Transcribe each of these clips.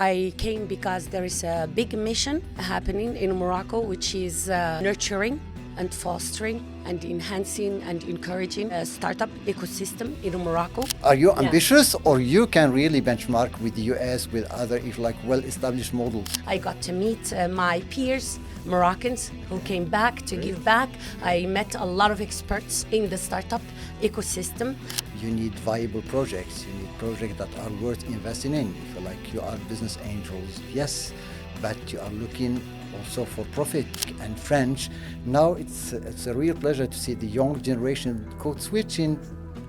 I came because there is a big mission happening in Morocco, which is nurturing and fostering and enhancing and encouraging a startup ecosystem in Morocco. Are you ambitious, or you can really benchmark with the US, with other, if like, well-established models? I got to meet my peers, Moroccans, who came back to give back. I met a lot of experts in the startup ecosystem. You need viable projects. You need projects that are worth investing in. If you like, you are business angels, yes, but you are looking also for profit and French. Now it's a real pleasure to see the young generation code switching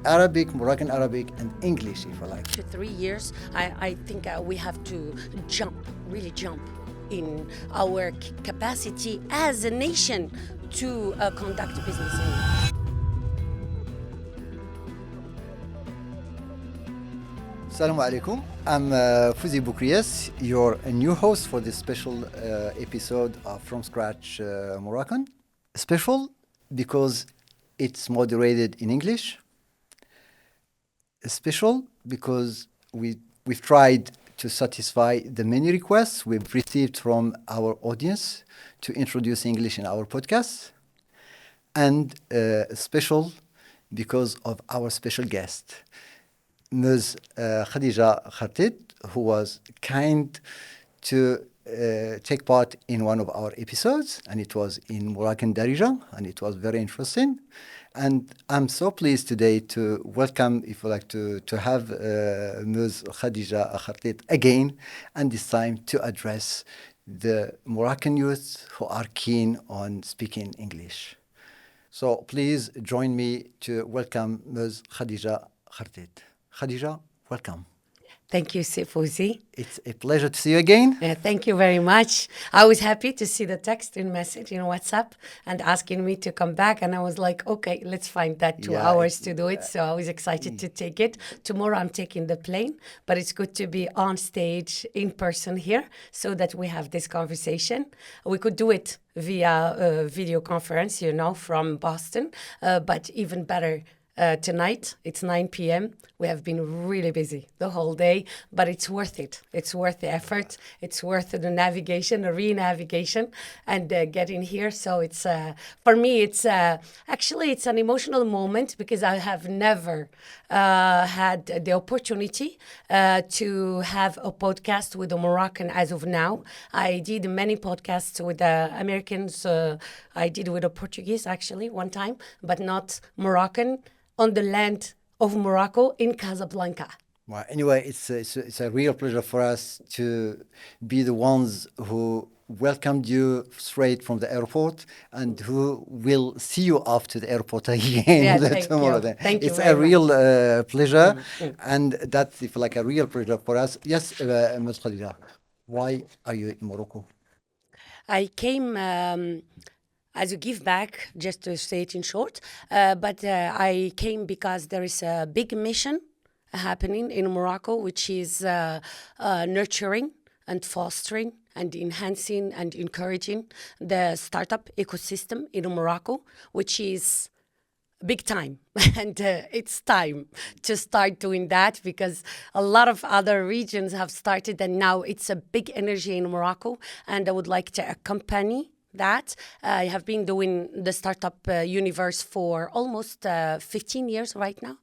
Arabic, Moroccan Arabic, and English, if you like. For 3 years, I think we have to really jump in our capacity as a nation to conduct business in. Assalamu alaikum. I'm Fouzi Boukries, your new host for this special episode of From Scratch Moroccan. Special because it's moderated in English. Special because we've tried to satisfy the many requests we've received from our audience to introduce English in our podcast. And special because of our special guest, Ms. Khadija Khartit, who was kind to take part in one of our episodes, and it was in Moroccan Darija, and it was very interesting. And I'm so pleased today to welcome, if you like, to have Ms. Khadija Khartit again, and this time to address the Moroccan youth who are keen on speaking English. So please join me to welcome Ms. Khadija Khartit. Khadija, welcome. Thank you, Fouzi. It's a pleasure to see you again. Thank you very much. I was happy to see the text and message in WhatsApp and asking me to come back. And I was like, okay, let's find that 2 hours to do it. So I was excited to take it. Tomorrow I'm taking the plane, but it's good to be on stage in person here so that we have this conversation. We could do it via video conference, from Boston, but even better. Tonight, it's 9 p.m. We have been really busy the whole day, but it's worth it. It's worth the effort. It's worth the navigation, the re-navigation, and getting here. So it's, for me, it's actually, it's an emotional moment because I have never had the opportunity to have a podcast with a Moroccan as of now. I did many podcasts with Americans. I did with a Portuguese, actually, one time, but not Moroccan. On the land of Morocco in Casablanca. Well, anyway, it's a real pleasure for us to be the ones who welcomed you straight from the airport and who will see you off to the airport again tomorrow. Thank you. It's a real pleasure, and that's like a real pleasure for us. Yes, Ms. Khadija, why are you in Morocco? I came as a give back, just to say it in short, but I came because there is a big mission happening in Morocco, which is nurturing and fostering and enhancing and encouraging the startup ecosystem in Morocco, which is big time. And it's time to start doing that because a lot of other regions have started, and now it's a big energy in Morocco, and I would like to accompany that. I have been doing the startup universe for almost 15 years right now,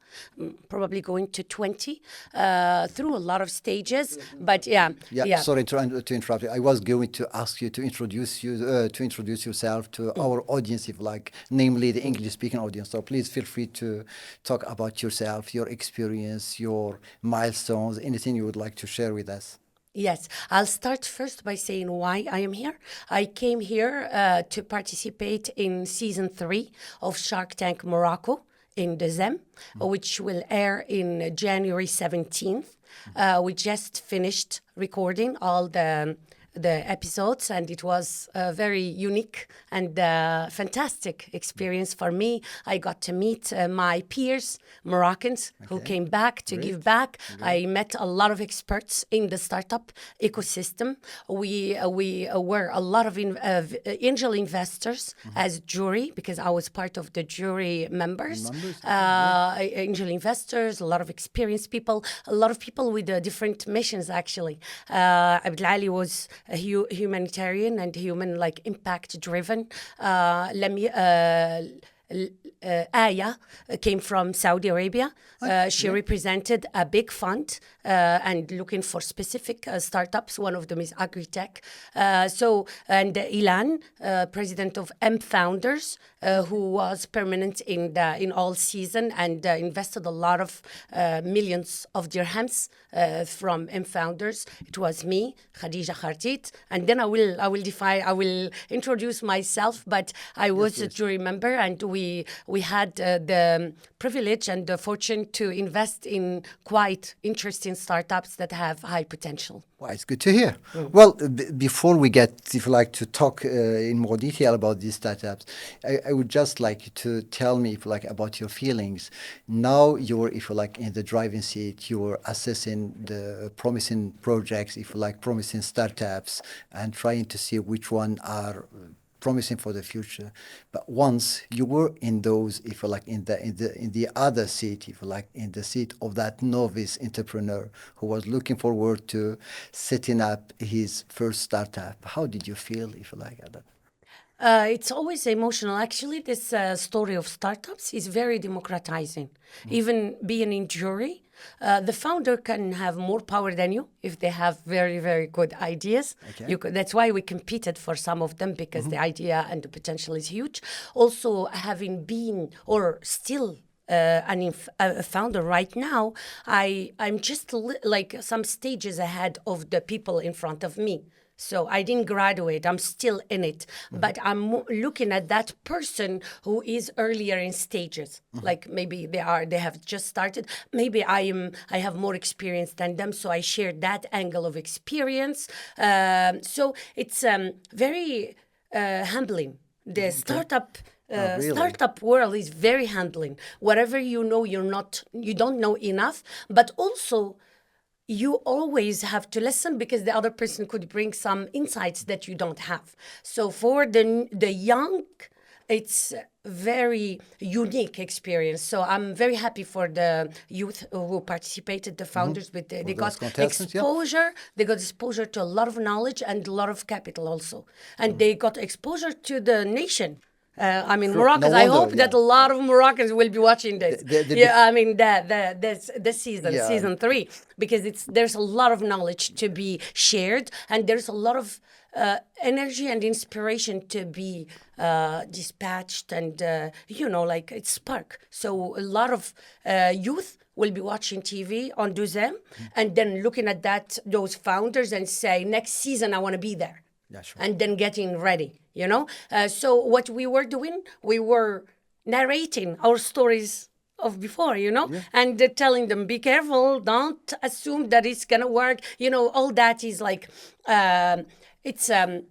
probably going to 20, through a lot of stages. But Sorry to interrupt you. I was going to ask you to introduce yourself to our audience, if like, namely the English-speaking audience. So please feel free to talk about yourself, your experience, your milestones, anything you would like to share with us. Yes, I'll start first by saying why I am here. I came here to participate in season 3 of Shark Tank Morocco in December, which will air in January 17th. We just finished recording all the the episodes, and it was a very unique and fantastic experience for me. I got to meet my peers, Moroccans, who came back to give back. I met a lot of experts in the startup ecosystem. We were a lot of angel investors as jury, because I was part of the jury members. Angel investors, a lot of experienced people, a lot of people with different missions actually. Abdelali was a humanitarian and human impact driven. Aya came from Saudi Arabia. She represented a big fund and looking for specific startups. One of them is agri-tech. And Ilan, president of M Founders, who was permanent in all season and invested a lot of millions of dirhams from M Founders. It was me, Khadija Khartit, and then I will introduce myself. But I was a jury member, and we had the privilege and the fortune to invest in quite interesting startups that have high potential. Well, it's good to hear. Well, before we get, if you like, to talk in more detail about these startups, I would just like you to tell me, if you like, about your feelings. Now you're, if you like, in the driving seat, you're assessing the promising projects, if you like, promising startups, and trying to see which one are promising for the future. But once you were in those, if you like, in the other seat, if you like, in the seat of that novice entrepreneur who was looking forward to setting up his first startup, how did you feel, if you like, at that? It's always emotional. Actually, this story of startups is very democratizing. Even being in jury, the founder can have more power than you if they have very, very good ideas. That's why we competed for some of them, because the idea and the potential is huge. Also, having been or still a founder right now, I'm just some stages ahead of the people in front of me. So I didn't graduate. I'm still in it. But I'm looking at that person who is earlier in stages. Like maybe they have just started. Maybe I have more experience than them. So I share that angle of experience. So it's very humbling. The startup startup world is very humbling. Whatever you know, you don't know enough, but also you always have to listen, because the other person could bring some insights that you don't have. So for the young, it's very unique experience. So I'm very happy for the youth who participated, the founders, but they got exposure. They got exposure to a lot of knowledge and a lot of capital also. And they got exposure to the nation. Moroccans. I hope that a lot of Moroccans will be watching this. The season 3, because there's a lot of knowledge to be shared, and there's a lot of energy and inspiration to be dispatched, and it's spark. So a lot of youth will be watching TV on Duzem, and then looking at those founders and say, next season I want to be there. Yeah, sure. And then getting ready, So what we were doing, we were narrating our stories of before, and telling them, be careful, don't assume that it's going to work. All that is it's a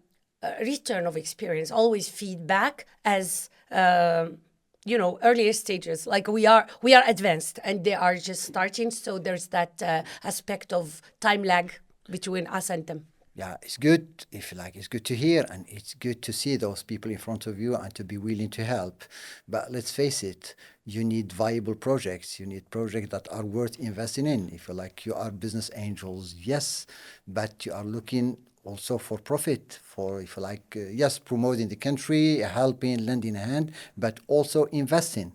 return of experience, always feedback as, earlier stages. Like we are advanced and they are just starting. So there's that aspect of time lag between us and them. Yeah, it's good, if you like, it's good to hear, and it's good to see those people in front of you and to be willing to help. But let's face it, you need viable projects. You need projects that are worth investing in. If you like, you are business angels, yes, but you are looking also for profit, for, if you like, yes, promoting the country, helping, lending a hand, but also investing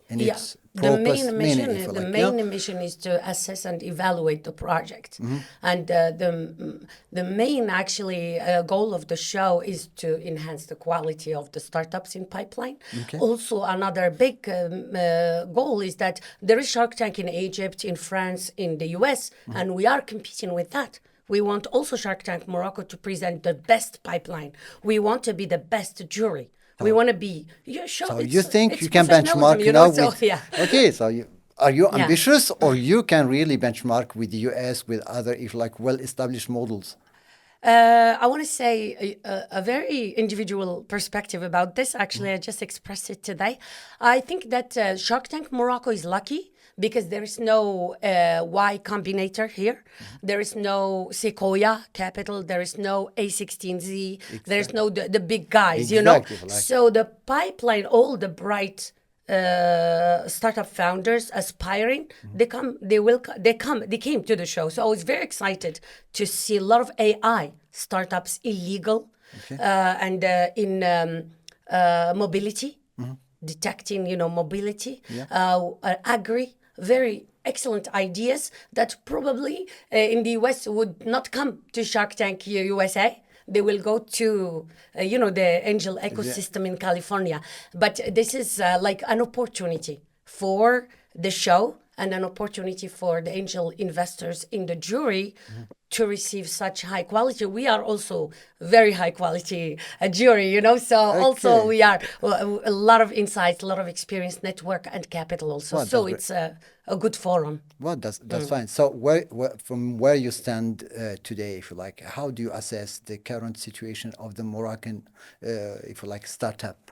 in its the main mission is to assess and evaluate the project. And the main actually goal of the show is to enhance the quality of the startups in pipeline. Also, another big goal is that there is Shark Tank in Egypt, in France, in the US, and we are competing with that. We want also Shark Tank Morocco to present the best pipeline. We want to be the best jury. We want to be. So you think you can benchmark, Okay, so are you ambitious, or you can really benchmark with the US, with other, if like, well-established models? I want to say a very individual perspective about this. Actually, I just expressed it today. I think that Shark Tank Morocco is lucky because there is no Y Combinator here. There is no Sequoia Capital. There is no A16Z. There is no the big guys, you know. Exactly, like So the pipeline, all the bright startup founders aspiring, they came to the show. So I was very excited to see a lot of AI startups illegal and in mobility, detecting, mobility, yeah. agri, very excellent ideas that probably in the US would not come to Shark Tank USA. They will go to, the angel ecosystem in California. But this is like an opportunity for the show and an opportunity for the angel investors in the jury to receive such high quality. We are also very high quality jury, so also Okay. we are a lot of insights, a lot of experience, network and capital also. Well, So that's great. it's a good forum. Well, that's fine. So, from where you stand today, if you like, how do you assess the current situation of the Moroccan, if you like, startup?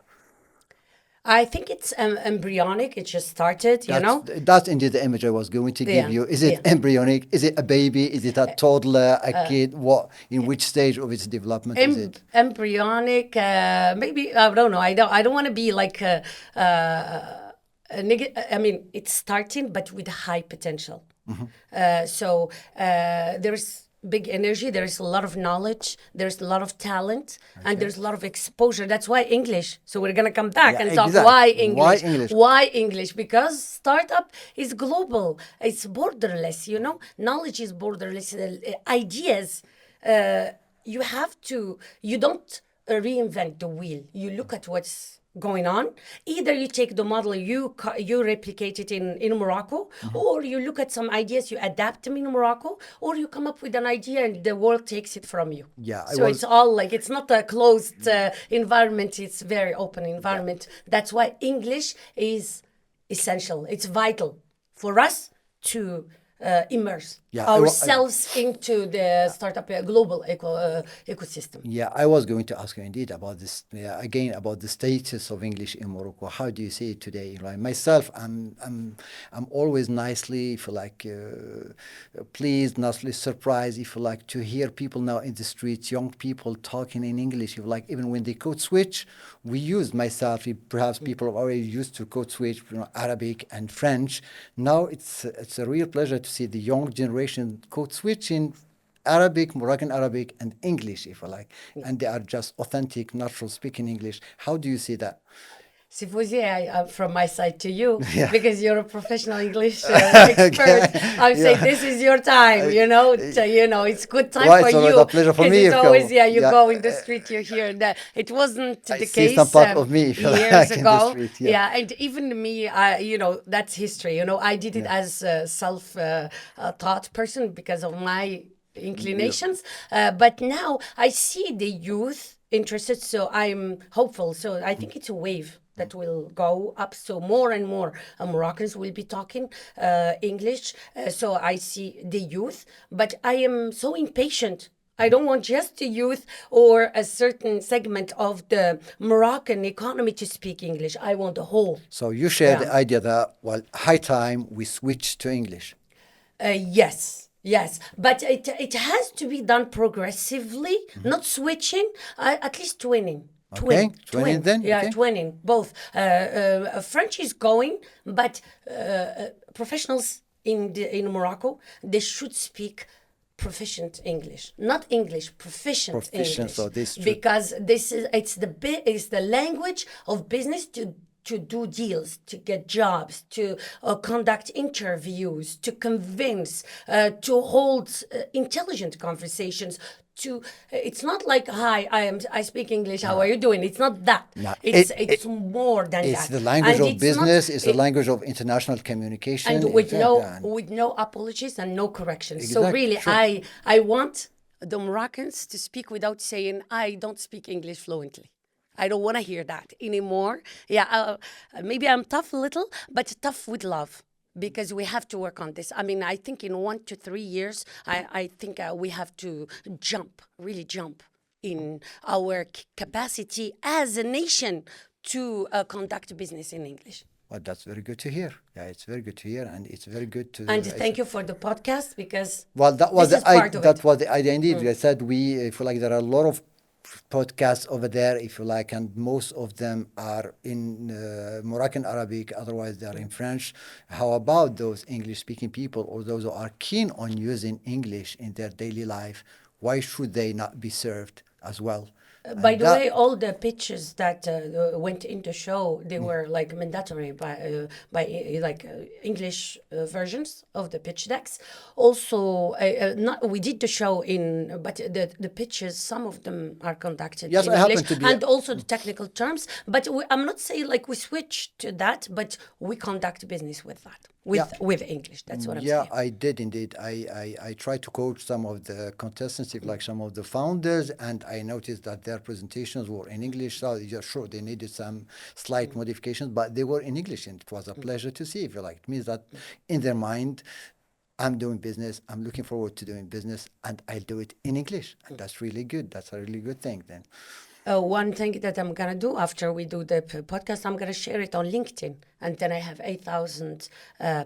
I think it's embryonic. It just started, That's indeed the image I was going to give Yeah, you. Is it yeah. embryonic? Is it a baby? Is it a toddler? A kid? What? In which stage of its development is it? Embryonic, maybe I don't know. I don't want to be like I mean, it's starting, but with high potential. So there's big energy. There's a lot of knowledge. There's a lot of talent, and there's a lot of exposure. That's why English. So we're gonna come back Yeah, and talk exactly. why English. Why English? Why English? Because startup is global. It's borderless. Knowledge is borderless. Ideas. You have to. You don't reinvent the wheel. You look at what's going on. Either you take the model, you replicate it in Morocco, or you look at some ideas, you adapt them in Morocco, or you come up with an idea and the world takes it from you. Yeah, So it's all like, it's not a closed environment, it's very open environment. That's why English is essential. It's vital for us to immerse ourselves into the startup global ecosystem. Yeah, I was going to ask you indeed about this again about the status of English in Morocco. How do you see it today? Like myself, I'm always nicely, if you like, pleased, nicely surprised, if you like, to hear people now in the streets, young people talking in English. If you like, even when they code switch, we use myself. Perhaps people are already used to code switch, Arabic and French. Now it's a real pleasure to see the young generation code switching Arabic, Moroccan Arabic, and English, if you like. And they are just authentic, natural speaking English. How do you see that? See, Fouzi, I'm from my side to you, Yeah. because you're a professional English expert. I'm saying this is your time, it's good time Well, for it's always you. a pleasure for 'Cause me it's if always, you- you yeah. go in the street, you hear that. It wasn't I the see case some part of me, if you years like, in the ago. street, yeah. And even me, that's history. I did it as a self-taught person because of my inclinations. But now I see the youth interested, so I'm hopeful. So I think it's a wave that will go up. So more and more Moroccans will be talking English. So I see the youth, but I am so impatient. I don't want just the youth or a certain segment of the Moroccan economy to speak English. I want the whole. So you share the Yeah. idea that, well, high time we switch to English. Yes, but it has to be done progressively, not switching. At least twinning. Okay, twinning then, Yeah, okay. twinning. Both. French is going, but professionals in Morocco, they should speak proficient English, not English, proficient English, so this should- because it's the language of business to do deals, to get jobs, to conduct interviews, to convince, to hold intelligent conversations. It's not like, hi, I speak English. How are you doing? It's not that. No, It's more than It's that. the language And of it's not- business. It's the language of international communication. and with exactly. with no apologies and no corrections. So Exactly, really, sure. I want the Moroccans to speak without saying, I don't speak English fluently. I don't want to hear that anymore. Yeah, maybe I'm tough a little, but tough with love. because we have to work on this. I mean, I think in 1 to 3 years, I think we have to really jump in our capacity as a nation to conduct business in English. Well, that's very good to hear. Yeah, it's very good to hear, and it's very good to. And thank you for the podcast, because Well, that was this is part of that it. was the idea indeed. I said if you like, there are a lot of podcasts over there, if you like, and most of them are in Moroccan Arabic. Otherwise, they are in French. How about those English-speaking people or those who are keen on using English in their daily life? Why should they not be served as well? By And the that, way, all the pitches that went into show, they were like mandatory by English versions of the pitch decks. Also, not we did the show in, but the pitches, some of them are conducted yes, in I English, happen to be. and also the technical terms. But I'm not saying like we switch to that, but we conduct business with that, with English. That's what I'm Yeah, saying. I did indeed. I tried to coach some of the contestants, if like some of the founders, and I noticed that their presentations were in English. So yeah, sure, they needed some slight modifications, but they were in English, and it was a pleasure to see. If you like, it means that in their mind, I'm doing business. I'm looking forward to doing business, and I do it in English, and that's really good. That's a really good thing. Then, One thing that I'm gonna do after we do the podcast, I'm gonna share it on LinkedIn, and then I have 8,000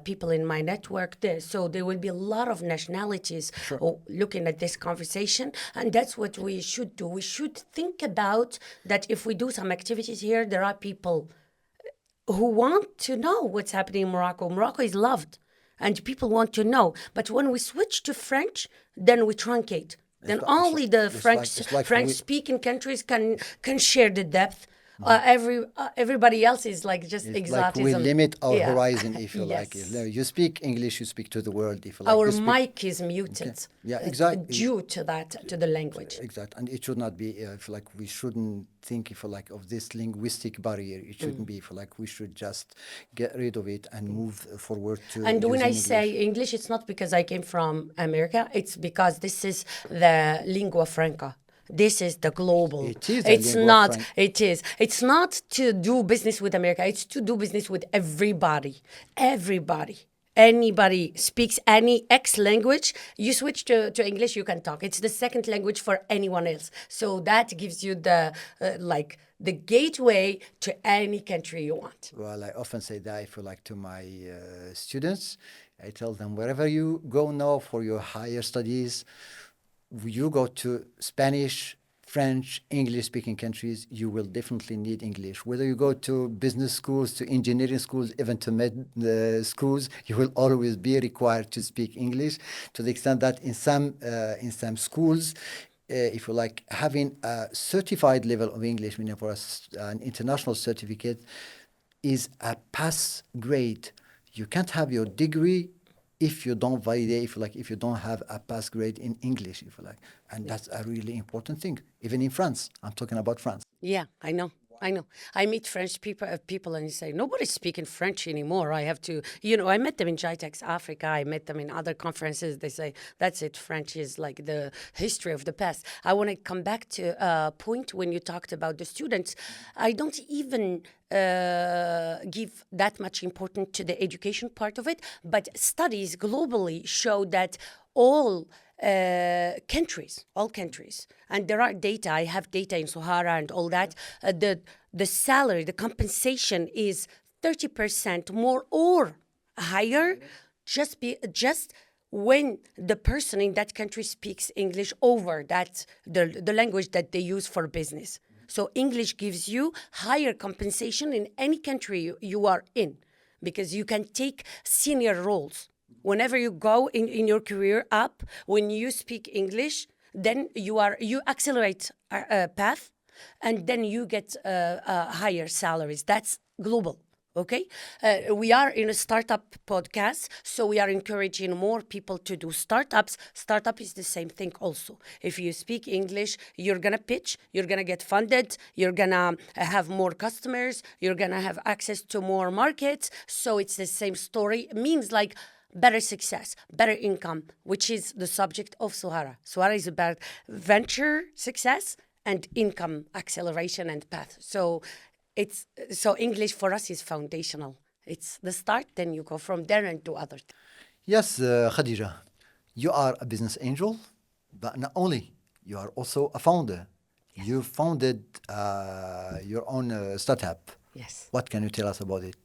people in my network there. So there will be a lot of nationalities looking at this conversation, and that's what we should do. We should think about that. If we do some activities here, there are people who want to know what's happening in Morocco. Morocco is loved, and people want to know. But when we switch to French, then we truncate. Then only the French speaking countries can share the depth. Everybody else is like just it's exotism. like we limit our Yeah. horizon, if you like. Yes. You speak English, you speak to the world. If you like, Our you speak, mic is muted. Yeah, exactly. Due to that, to the language. Exactly, and it should not be. If like we shouldn't think, if like, of this linguistic barrier. It shouldn't be. If like we should just get rid of it and move forward to. And when I using say English. English, it's not because I came from America. It's because this is the lingua franca. This is the global. It is a It's lingua not. franca. It is. It's not to do business with America. It's to do business with everybody. Everybody. Anybody speaks any X language, you switch to English, you can talk. It's the second language for anyone else. So that gives you the the gateway to any country you want. Well, I often say that, if you like, to my students. I tell them, wherever you go now for your higher studies, you go to Spanish, French, English-speaking countries, you will definitely need English. Whether you go to business schools, to engineering schools, even to med schools, you will always be required to speak English. To the extent that in some schools, if you like, having a certified level of English, meaning for an international certificate, is a pass grade. You can't have your degree if you don't validate, if you don't have a pass grade in English, if you like. And that's a really important thing. Even in France, I'm talking about France. Yeah, I know. I know. I meet French people and you say, nobody's speaking French anymore. I have to, I met them in GITEX Africa. I met them in other conferences. They say, that's it. French is like the history of the past. I want to come back to a point when you talked about the students. I don't even give that much importance to the education part of it, but studies globally show that all countries, and there are data. I have data in Sohaara and all that. The salary, the compensation is 30% more or higher, just when the person in that country speaks English over that the language that they use for business. So English gives you higher compensation in any country you are in, because you can take senior roles. Whenever you go in your career up, when you speak English, then you accelerate a path, and then you get higher salaries. That's global. Okay, we are in a startup podcast, so we are encouraging more people to do startups. Startup is the same thing also. If you speak English, you're gonna pitch, you're gonna get funded, you're gonna have more customers, you're gonna have access to more markets. So it's the same story. It means like better success, better income, which is the subject of Sohaara. Sohaara is about venture success and income acceleration and path. So English for us is foundational. It's the start, then you go from there and do other things. Yes, Khadija, you are a business angel, but not only, you are also a founder. You founded your own startup. Yes. What can you tell us about it?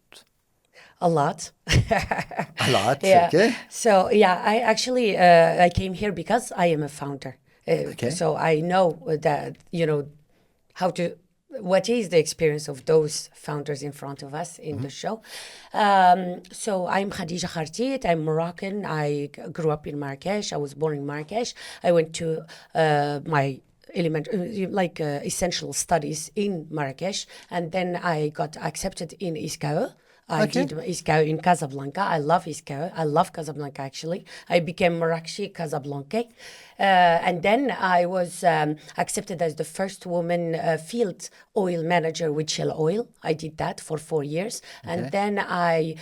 A lot. A lot, Yeah. okay? So yeah, I actually I came here because I am a founder. Okay. So I know that how to what is the experience of those founders in front of us in the show. So I'm Khadija Khartit. I'm Moroccan. I grew up in Marrakesh. I was born in Marrakesh. I went to my essential studies in Marrakesh, and then I got accepted in ISCAO. I Okay. did ISCAO in Casablanca. I love ISCAO. I love Casablanca, actually. I became Marrakchi Casablanca. And then I was accepted as the first woman field oil manager with Shell Oil. I did that for 4 years. Okay. And then I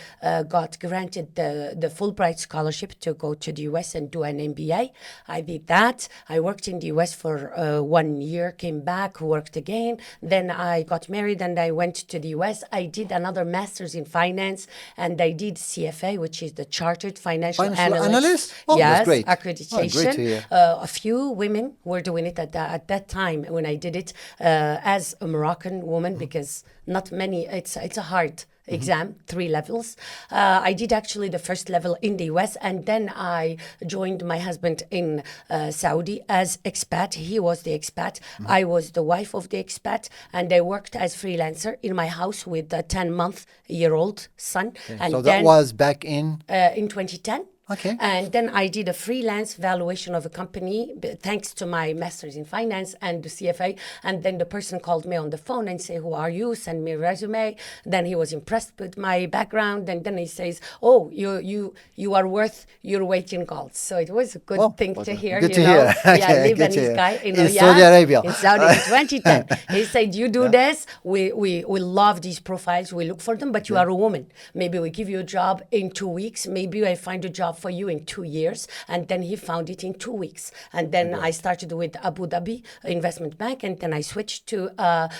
got granted the Fulbright scholarship to go to the US and do an MBA. I did that. I worked in the US for 1 year, came back, worked again. Then I got married and I went to the US. I did another master's in finance and I did CFA, which is the Chartered Financial Analyst. Oh, Yes, that's great. accreditation. Oh, great to hear. A few women were doing it at that time when I did it as a Moroccan woman, because not many, it's a hard exam, 3 levels. I did actually the first level in the US, and then I joined my husband in Saudi as expat. He was the expat. I was the wife of the expat, and I worked as freelancer in my house with a 10-month-year-old son. And So then that was back in... in 2010. Okay. And then I did a freelance valuation of a company, thanks to my master's in finance and the CFA. And then the person called me on the phone and say, "Who are you?" Send me a resume. Then he was impressed with my background. And then he says, "Oh, you are worth your weight in gold." So it was a good thing to hear. Good to hear. Okay, good to Lebanese hear. guy In Saudi Arabia. in Saudi in 2010. He said, "You do this. We love these profiles. We look for them, but you are a woman. Maybe we give you a job in 2 weeks. Maybe I find a job for you in 2 years." And then he found it in 2 weeks. And then I started with Abu Dhabi Investment Bank, and then I switched to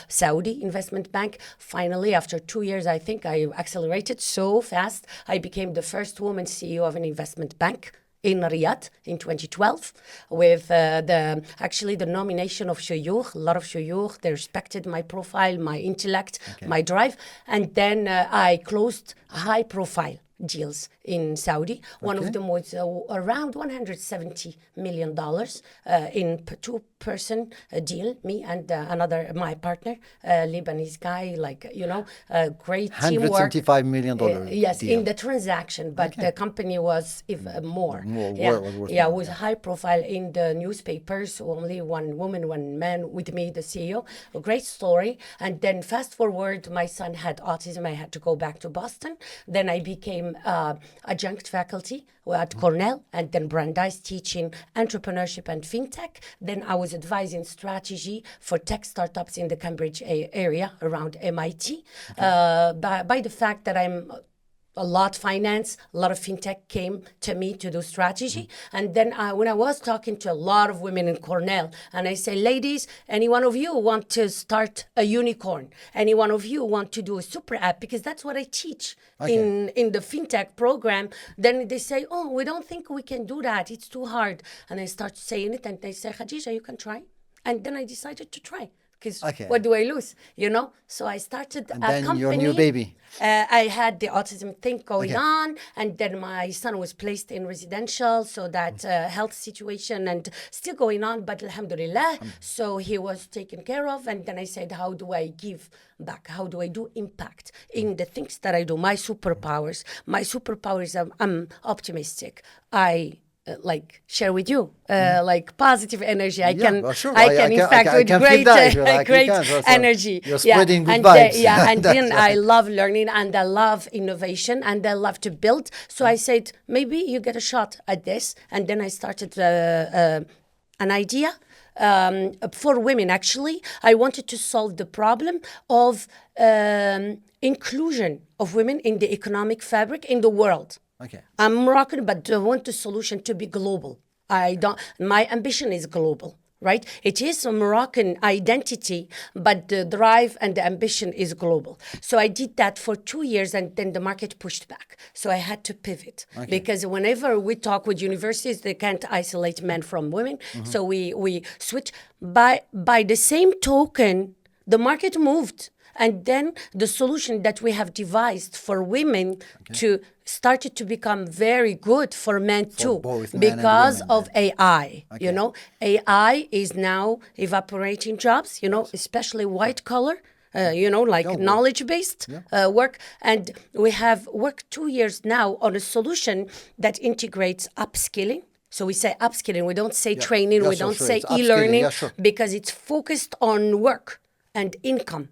Saudi Investment Bank. Finally, after 2 years, I think I accelerated so fast. I became the first woman CEO of an investment bank in Riyadh in 2012 with the nomination of shuyukh. A lot of shuyukh, they respected my profile, my intellect, my drive. And then I closed high profile deals in Saudi. One of them was around $170 million in two-person deal, me and my partner, Lebanese guy, great teamwork. $175 million. Yes, deal. in the transaction, but the company was even more. Was worth Yeah, it more, was high profile in the newspapers. Only one woman, one man with me, the CEO. A great story. And then fast forward, my son had autism. I had to go back to Boston. Then I became adjunct faculty at Cornell, and then Brandeis teaching entrepreneurship and fintech. Then I was advising strategy for tech startups in the Cambridge area around MIT. By the fact that I'm a lot finance, a lot of fintech came to me to do strategy. And then when I was talking to a lot of women in Cornell, and I say, "Ladies, any one of you want to start a unicorn? Any one of you want to do a super app?" Because that's what I teach in the fintech program. Then they say, "Oh, we don't think we can do that. It's too hard." And I start saying it, and they say, "Khadija, you can try." And then I decided to try. Because what do I lose, So I started and a then company. your new baby. I had the autism thing going on, and then my son was placed in residential, so that health situation and still going on, but alhamdulillah. So he was taken care of, and then I said, how do I give back? How do I do impact in the things that I do? My superpowers. I'm optimistic. I share with you, positive energy. I can in fact with great energy. You're spreading good vibes. And then I love learning and I love innovation and I love to build. So I said, maybe you get a shot at this. And then I started an idea for women. Actually, I wanted to solve the problem of inclusion of women in the economic fabric in the world. I'm Moroccan, but I want the solution to be global. My ambition is global. right? It is a Moroccan identity, but the drive and the ambition is global. So I did that for 2 years, and then the market pushed back. So I had to pivot because whenever we talk with universities, they can't isolate men from women. So we switch. By the same token, the market moved. And then the solution that we have devised for women to started to become very good for men too, both men and because women, of AI. Okay. You know, AI is now evaporating jobs. You know, especially white collar. Like knowledge-based work. And we have worked 2 years now on a solution that integrates upskilling. So we say upskilling. We don't say training. We don't say It's upskilling. e-learning Yeah, sure. because it's focused on work and income.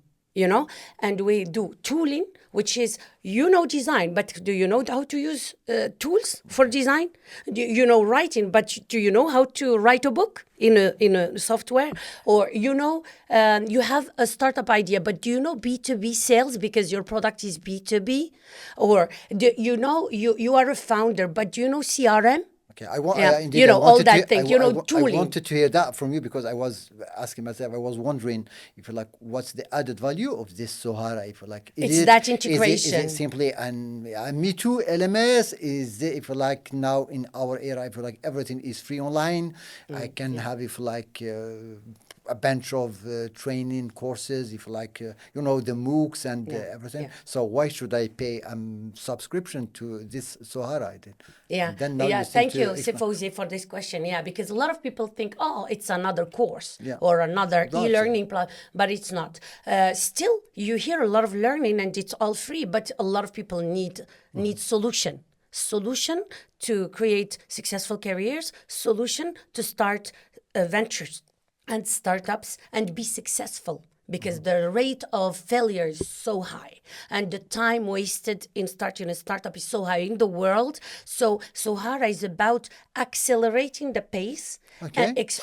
And we do tooling, which is, design, but do you know how to use tools for design? Do you know writing, but do you know how to write a book in a software? Or, you have a startup idea, but do you know B2B sales because your product is B2B? Or do you are a founder, but do you know CRM? Okay, I want indeed, all that thing, tooling. I wanted to hear that from you because I was asking myself, I was wondering if you're like, what's the added value of this Sohaara? If you're like, it's that integration. Is it simply a Me Too LMS? Is it, if you're like now in our era, if you're like everything is free online, I can have if like a bunch of training courses, if like the MOOCs and everything. Yeah. So why should I pay a subscription to this Sohaara? I did. Thank you, Fouzi, for this question. Because a lot of people think, it's another course or another e-learning but it's not. Still, you hear a lot of learning and it's all free, but a lot of people need solution to create successful careers, solution to start ventures and startups and be successful. Because the rate of failure is so high and the time wasted in starting a startup is so high in the world. So Sohaara is about accelerating the pace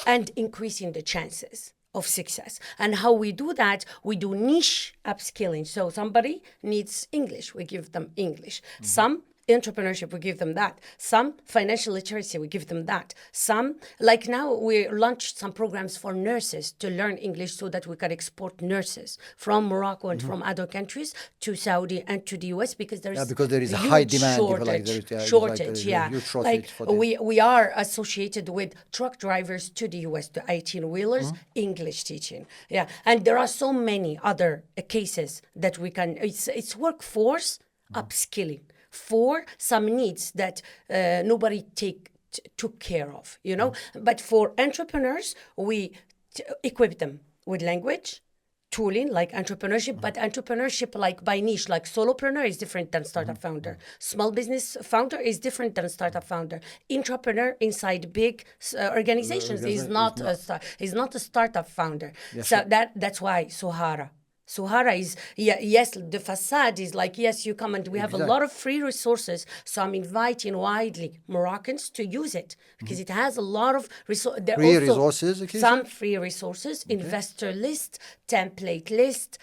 and increasing the chances of success. And how we do that, we do niche upskilling. So somebody needs English, we give them English. Some entrepreneurship, we give them that. Some financial literacy, we give them that. Some, like now, we launched some programs for nurses to learn English so that we can export nurses from Morocco and from other countries to Saudi and to the US because there is a high demand. Shortage. We are associated with truck drivers to the US, to 18-wheelers, English teaching. And there are so many other cases that we can, it's workforce upskilling for some needs that nobody took care of, But for entrepreneurs, we equip them with language, tooling like entrepreneurship, but entrepreneurship like by niche, like solopreneur is different than startup founder. Small business founder is different than startup founder. Entrepreneur inside big organizations is not a startup founder. That's why Sohaara is, yes, the facade is like, yes, you come and we have a lot of free resources. So I'm inviting widely Moroccans to use it because it has a lot of resources. Some free resources, investor list, template list,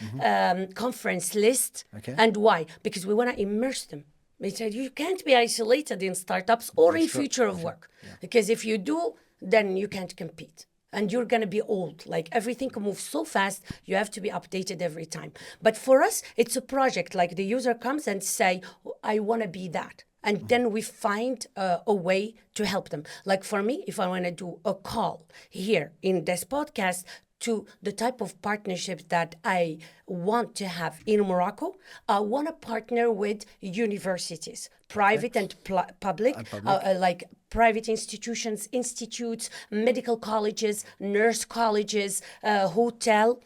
conference list. And why? Because we want to immerse them. We said you can't be isolated in startups or in future of work. Because if you do, then you can't compete. And you're going to be old. Like everything moves so fast, you have to be updated every time. But for us, it's a project. Like the user comes and say, I want to be that. And then we find a way to help them. Like for me, if I want to do a call here in this podcast to the type of partnership that I want to have in Morocco, I want to partner with universities, private and public. Like private institutions, institutes, medical colleges, nurse colleges, hotel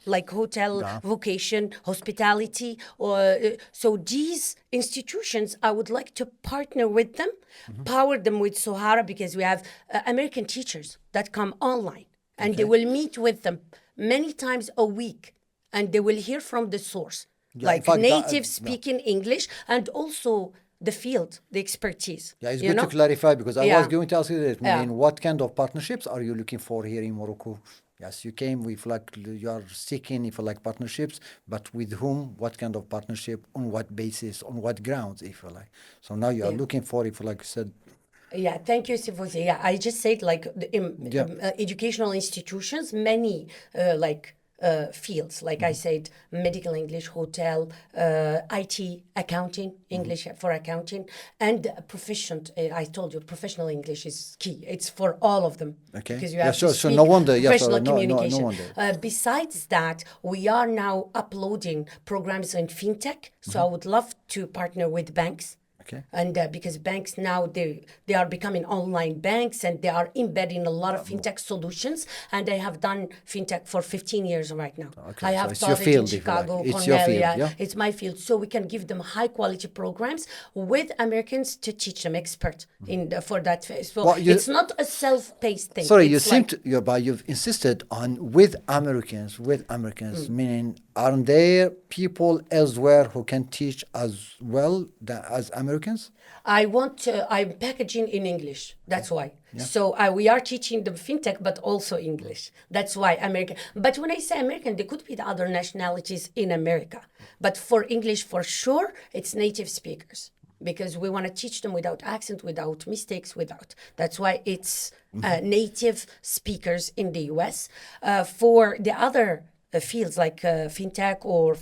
vocation, hospitality. So these institutions, I would like to partner with them, power them with Sohaara because we have American teachers that come online and they will meet with them many times a week and they will hear from the source, native speaking English and also the field, the expertise. It's good to clarify because I was going to ask you that. What kind of partnerships are you looking for here in Morocco? Yes, you came with you are seeking for partnerships, but with whom? What kind of partnership? On what basis? On what grounds? If you like. So now you are looking for, if you said. Yeah, thank you, Sifuzi. Yeah, I just said like Yeah. educational institutions, many fields. Like I said, medical English, hotel, IT, accounting, English for accounting, and proficient. I told you, professional English is key. It's for all of them Okay. because you Yeah. have to So no speak wonder. Yeah. So professional no communication. wonder. Besides that, we are now uploading programs in fintech. So I would love to partner with banks. Okay. And because banks now they are becoming online banks and they are embedding a lot of fintech solutions, and I have done fintech for 15 years right now. Okay. I So have it's your taught it in field, if you like. Chicago, It's your Cornell. field. Yeah, Yeah. it's my field, so we can give them high quality programs with Americans to teach them expert in for that phase. So Well, it's not a self-paced thing. sorry, you It's seem like to you've insisted on with Americans, meaning aren't there people elsewhere who can teach as well as Americans? I want to, I'm packaging in English. That's why. Yeah. So we are teaching them fintech, but also English. That's why American. But when I say American, there could be the other nationalities in America. But for English, for sure, it's native speakers because we want to teach them without accent, without mistakes, without. That's why it's native speakers in the US. For the other fields like fintech or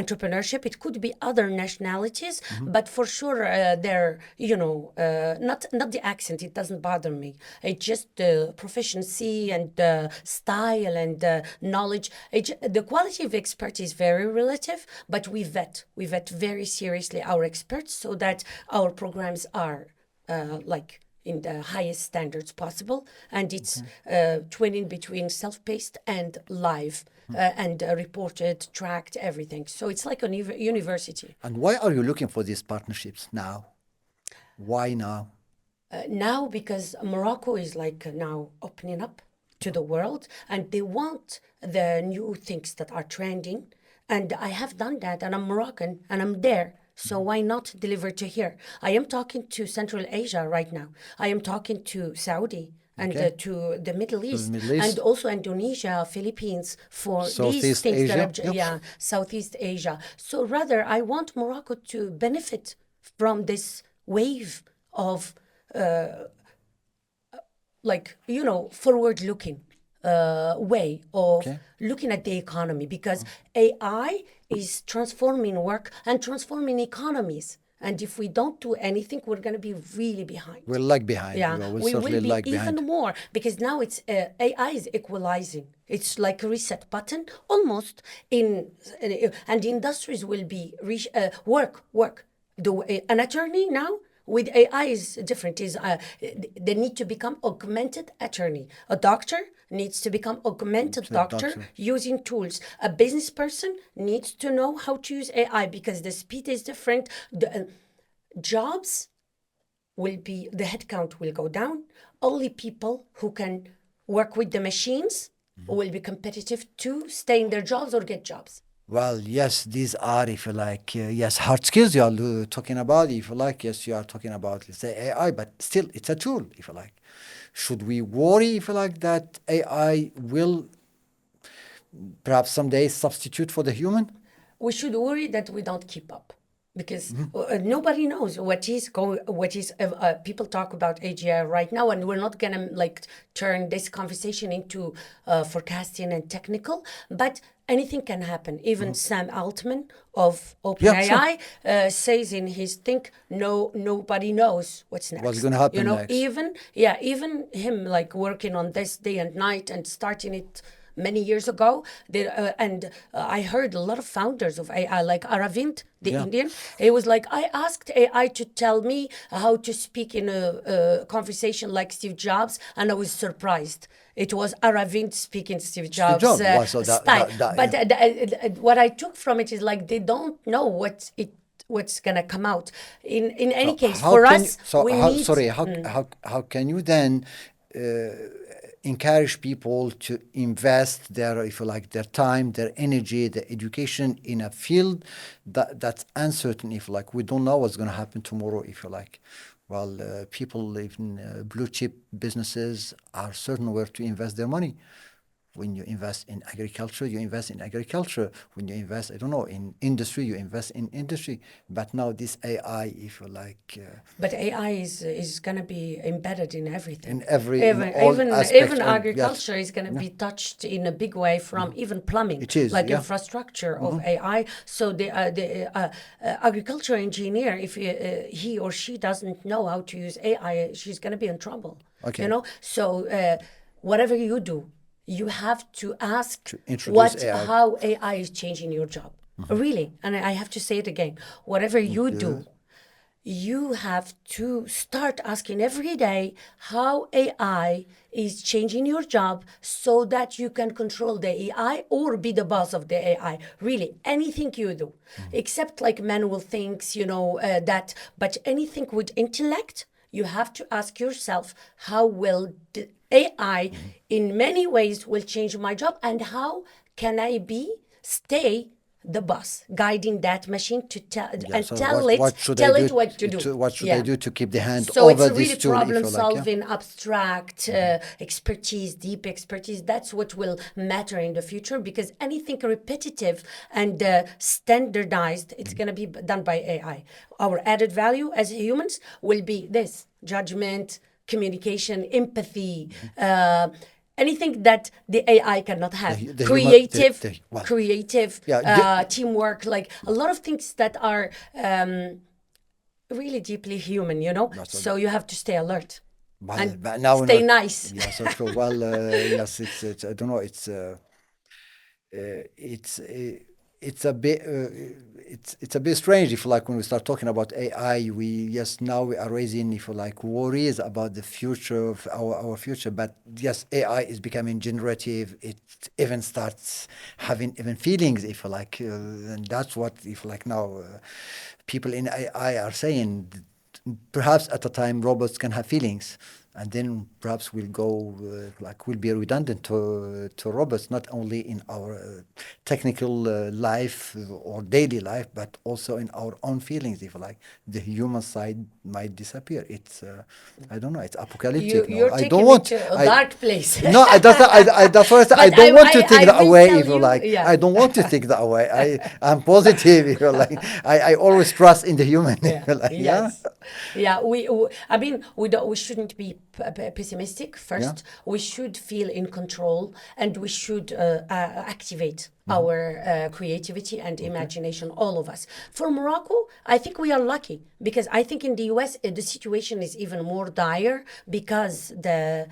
entrepreneurship, it could be other nationalities, but for sure they're not the accent. It doesn't bother me. It's just the proficiency and style and knowledge. The quality of expertise is very relative, but we vet very seriously our experts so that our programs are like in the highest standards possible, and it's twinning between self-paced and live and reported, tracked, everything. So it's like a university. And why are you looking for these partnerships now? Why now? Now, because Morocco is like now opening up to the world, and they want the new things that are trending. And I have done that, and I'm Moroccan, and I'm there. So why not deliver to here? I am talking to Central Asia right now. I am talking to Saudi and Okay. to the Middle East, Middle and East. also Indonesia, Philippines for these Southeast things that Asia. are yeah, Southeast Asia. So rather, I want Morocco to benefit from this wave of forward looking way of Okay. looking at the economy, because AI is transforming work and transforming economies. And if we don't do anything, we're going to be really behind. We'll lag behind. Yeah, We'll we certainly will be lag even behind. more, because now it's AI is equalizing. It's like a reset button almost and the industries will be work. An attorney now with AI is different. They need to become augmented attorney. A doctor needs to become augmented doctor using tools. A business person needs to know how to use AI because the speed is different. The jobs the headcount will go down. Only people who can work with the machines will be competitive to stay in their jobs or get jobs. Well, yes, these are, if you like, yes, hard skills you are talking about. If you like, yes, you are talking about, let's say, AI, but still, it's a tool, if you like. Should we worry, if you like, that AI will perhaps someday substitute for the human? We should worry that we don't keep up, because nobody knows what is going. What is people talk about AGI right now, and we're not gonna like turn this conversation into forecasting and technical, but anything can happen. Even Sam Altman of Yeah, sure. OpenAI says in his think, nobody knows what's next. What's gonna happen next? Even him like working on this day and night and starting it many years ago. I heard a lot of founders of AI, like Aravind, the Yeah. Indian. He was like, I asked AI to tell me how to speak in a conversation like Steve Jobs, and I was surprised. It was Aravind speaking Steve Jobs' Jobs. Well, so style. But yeah. what I took from it is like they don't know what's gonna come out. In any case, How for can us, you, we how, need. sorry, how can you then encourage people to invest their, if you like, their time, their energy, their education in a field that's uncertain, if you like? We don't know what's going to happen tomorrow, if you like. Well, people in blue chip businesses are certain where to invest their money. When you invest in agriculture, you invest in agriculture. When you invest, I don't know, in industry, you invest in industry. But now this AI, if you like, But AI is going to be embedded in everything. in Even all aspects, even and yes, agriculture is going to be touched in a big way from even plumbing, it is, like yeah. infrastructure of AI. So agriculture engineer, if he or she doesn't know how to use AI, she's going to be in trouble. Okay. You know. So whatever you do, you have to ask introduce AI. how AI is changing your job. Really, and I have to say it again. Whatever you do, you have to start asking every day how AI is changing your job so that you can control the AI or be the boss of the AI. Really, anything you do, except like manual things, that, but anything with intellect, you have to ask yourself how will the AI in many ways will change my job, and how can I stay the boss, guiding that machine to and So tell what should I tell do it what to do. what should I do to keep the hand So it's over this really tool, if problem you like, yeah? solving, abstract expertise, deep expertise. That's what will matter in the future, because anything repetitive and standardized, it's going to be done by AI. Our added value as humans will be this: judgment, communication, empathy, anything that the AI cannot have. The human- Creative, well, creative, yeah, teamwork, like a lot of things that are really deeply human, So you have to stay alert and but now we're stay not, nice. yeah, so true. Well, yes, it's I don't know, it's it's a bit it's a bit strange, if you like, when we start talking about AI. Now we are raising, if you like, worries about the future of our future. But yes, AI is becoming generative. It even starts having even feelings, if you like, and that's what, if you like, now people in AI are saying. Perhaps at a time robots can have feelings, and then perhaps we'll go we'll be redundant to robots, not only in our technical life or daily life, but also in our own feelings, if you like. The human side might disappear. It's I don't know, it's apocalyptic. No, You're I taking don't me want to a I, dark place. no, that's what I said. I But don't want to take I that will away, tell if you you, like. yeah. I don't want to take that away. I'm positive, if you like. I always trust in the human, if you like. Yeah. Yes. Yeah. I mean, we shouldn't be pessimistic. First, we should feel in control, and we should activate our creativity and imagination. All of us. For Morocco, I think we are lucky, because I think in the US the situation is even more dire, because the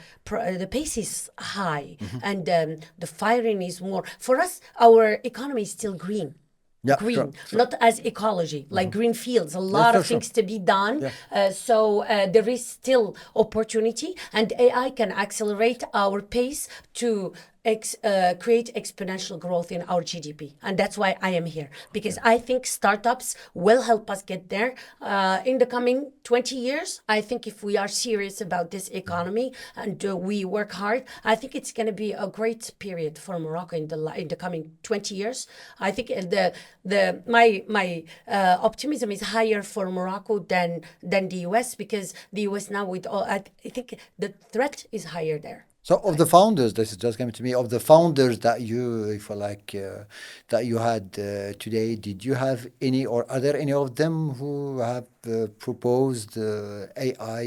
pace is high, and the firing is more. For us, our economy is still green. Yeah, Green, sure. not as ecology, like green fields, a lot sure, of sure. things to be done. Yeah. So there is still opportunity, and AI can accelerate our pace to create exponential growth in our GDP. And that's why I am here, because I think startups will help us get there in the coming 20 years. I think if we are serious about this economy and we work hard, I think it's going to be a great period for Morocco in the coming 20 years. I think my optimism is higher for Morocco than the US, because the US now, with all, I think the threat is higher there. So of the founders, this is just coming to me, of the founders that you, if you like, that you had today, did you have any, or are there any of them who have proposed AI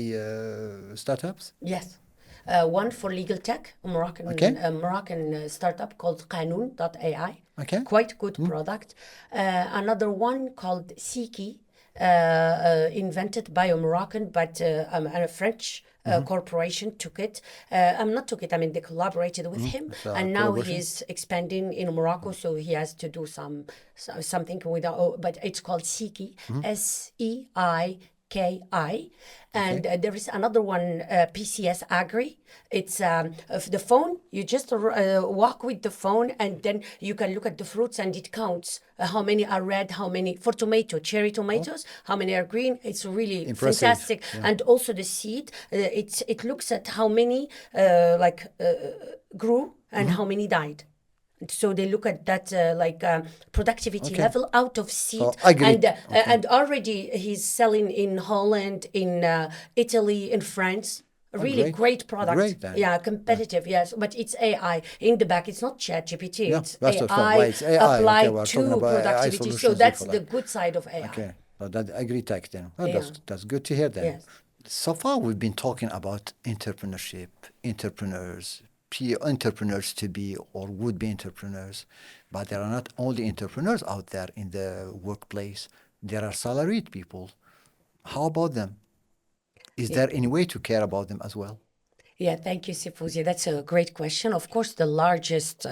startups? Yes. One for legal tech, a Okay. Moroccan startup called Qanoon.ai. Okay. Quite good product. Another one called Siki, invented by a Moroccan, but a French corporation took it. Not took it, I mean, they collaborated with him. It's a And now collaboration. he's expanding in Morocco, so he has to do something with, but it's called Siki, SEIKI. And there is another one, PCS Agri. It's of the phone. You just walk with the phone, and then you can look at the fruits, and it counts how many are red, how many for cherry tomatoes, how many are green. It's really Impressive. fantastic. Yeah. And also the seed. It looks at how many grew and how many died. So they look at that productivity level out of seed. So agri. And already he's selling in Holland, in Italy, in France. really great product. Great then. Yeah, competitive, yes. But it's AI. In the back, it's not ChatGPT. Yeah, It's that's the AI why it's AI. Okay, applied we're talking to about AI productivity. So solutions, that's if you the like. good side of AI. Okay, so that agri-tech then. Well, Yeah. that's good to hear then. Yes. So far, we've been talking about entrepreneurship, entrepreneurs to be or would be entrepreneurs, but there are not only entrepreneurs out there in the workplace. There are salaried people. How about them? Is Yeah. there any way to care about them as well? Yeah, thank you, Fouzi. That's a great question. Of course, the largest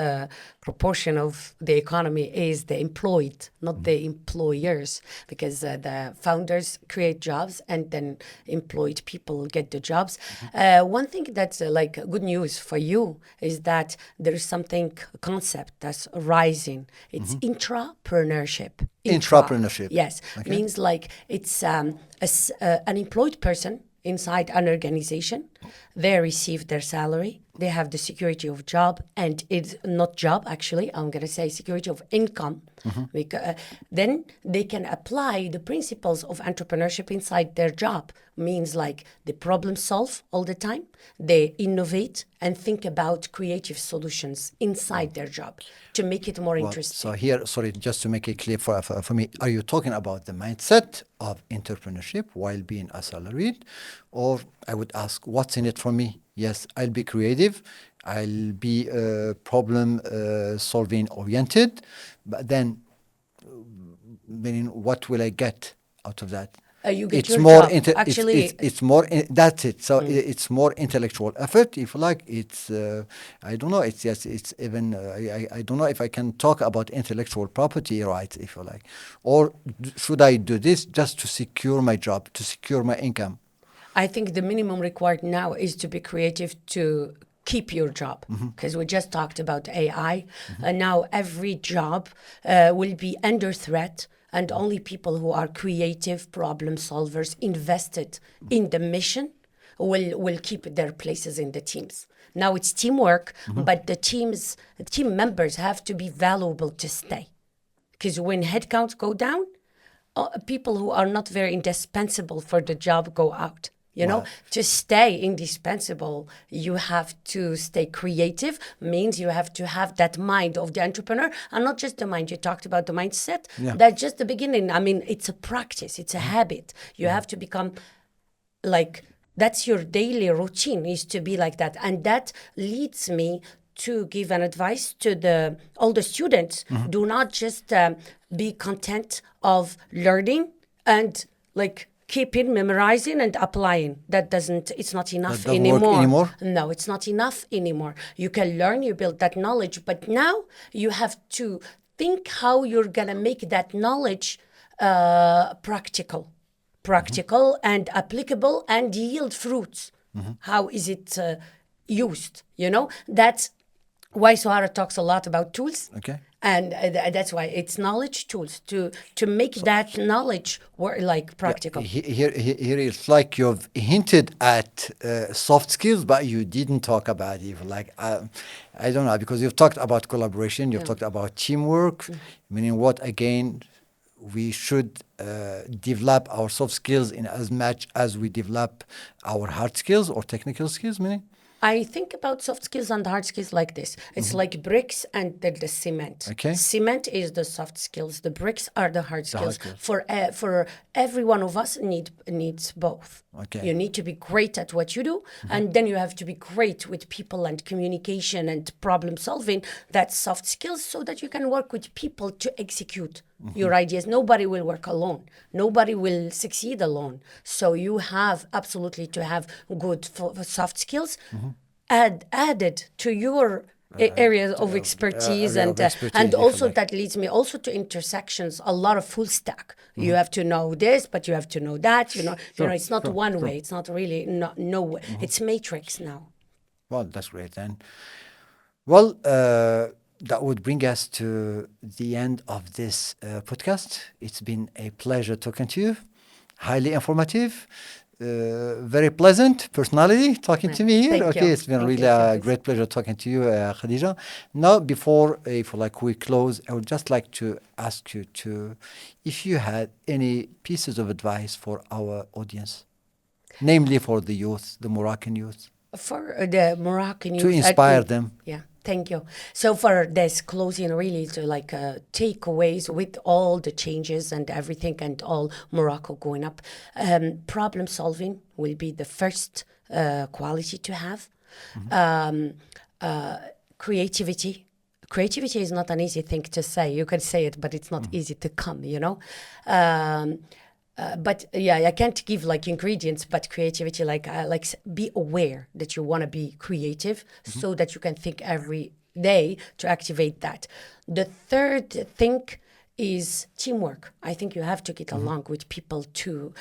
proportion of the economy is the employed, not the employers, because the founders create jobs and then employed people get the jobs. One thing that's like good news for you is that there is something, a concept that's rising. It's intrapreneurship. Intrapreneurship. Yes, Okay. means like it's an employed person inside an organization. They receive their salary, they have the security of job, and it's not job actually, I'm going to say security of income. Because, then they can apply the principles of entrepreneurship inside their job. Means like they problem solve all the time, they innovate and think about creative solutions inside their job to make it more interesting. So here, sorry, just to make it clear for me, are you talking about the mindset of entrepreneurship while being a salaried? Or I would ask, what's in it for me? Yes, I'll be creative. I'll be problem solving oriented. But then, meaning, what will I get out of that? You get It's your more job. Actually, it's more that's it. So it's more intellectual effort, if you like. It's I don't know. It's yes. It's even I don't know if I can talk about intellectual property rights, if you like, or should I do this just to secure my job, to secure my income? I think the minimum required now is to be creative to keep your job, because we just talked about AI, and now every job will be under threat, and only people who are creative problem solvers invested in the mission will keep their places in the teams. Now it's teamwork, but the team members have to be valuable to stay, because when headcounts go down, people who are not very indispensable for the job go out. You know, to stay indispensable, you have to stay creative, means you have to have that mind of the entrepreneur, and not just the mind. You talked about the mindset. Yeah. That's just the beginning. I mean, it's a practice, it's a habit. You have to become like, that's your daily routine, is to be like that. And that leads me to give an advice to all the students. Do not just be content of learning and like keeping memorizing and applying. It's not enough doesn't anymore. work anymore? No, it's not enough anymore. You can learn, you build that knowledge, but now you have to think how you're gonna make that knowledge practical and applicable and yield fruits. How is it used? You know, that's why Sohaara talks a lot about tools. Okay. And that's why it's knowledge tools to make that knowledge like practical. Here it's like you've hinted at soft skills, but you didn't talk about it. Like I don't know, because you've talked about collaboration, you've talked about teamwork, meaning what again? We should develop our soft skills in as much as we develop our hard skills or technical skills, meaning? I think about soft skills and hard skills like this. It's like bricks and the cement. Okay. Cement is the soft skills. The bricks are the hard skills. skills. For every one of us needs both. Okay. You need to be great at what you do, and then you have to be great with people and communication and problem solving. That's soft skills, so that you can work with people to execute your ideas. Nobody will work alone. Nobody will succeed alone. So you have absolutely to have good soft skills added to your areas of expertise, area of expertise, and if you also like. that leads me also to intersections. A lot of full stack. You have to know this, but you have to know that. You know, it's not one way. It's not really no way. It's matrix now. Well, that's great then. Well, that would bring us to the end of this podcast. It's been a pleasure talking to you. Highly informative. Very pleasant personality talking to me here. Thank Okay, you. it's been Thank really you, a Fouzi. great pleasure talking to you, Khadija. Now, before if like we close, I would just like to ask you if you had any pieces of advice for our audience. namely for the youth, the Moroccan youth, For the Moroccan to youth, inspire them? yeah, thank you. So for this closing, really to like takeaways with all the changes and everything and all Morocco going up, problem solving will be the first quality to have. Um, Creativity. Creativity is not an easy thing to say. You can say it, but it's not easy to come, you know. But yeah, I can't give like ingredients, but creativity, be aware that you want to be creative so that you can think every day to activate that. The third thing is teamwork. I think you have to get along with people to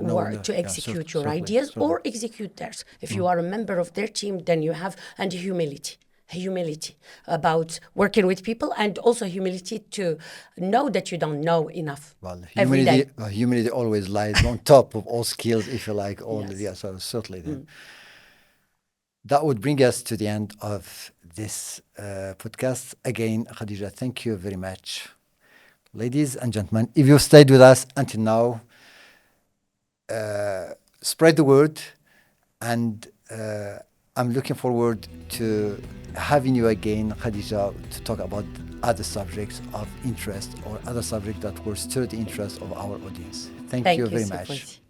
work, to execute your ideas or execute theirs. If you are a member of their team, then you have, and humility about working with people, and also humility to know that you don't know enough Well, every day. humility always lies on top of all skills, if you like. All Yes. yeah, so certainly. Then. That would bring us to the end of this podcast. Again, Khadija, thank you very much. Ladies and gentlemen, if you stayed with us until now, spread the word, and I'm looking forward to having you again, Khadija, to talk about other subjects of interest or other subjects that will stir the interest of our audience. Thank you very so much. much.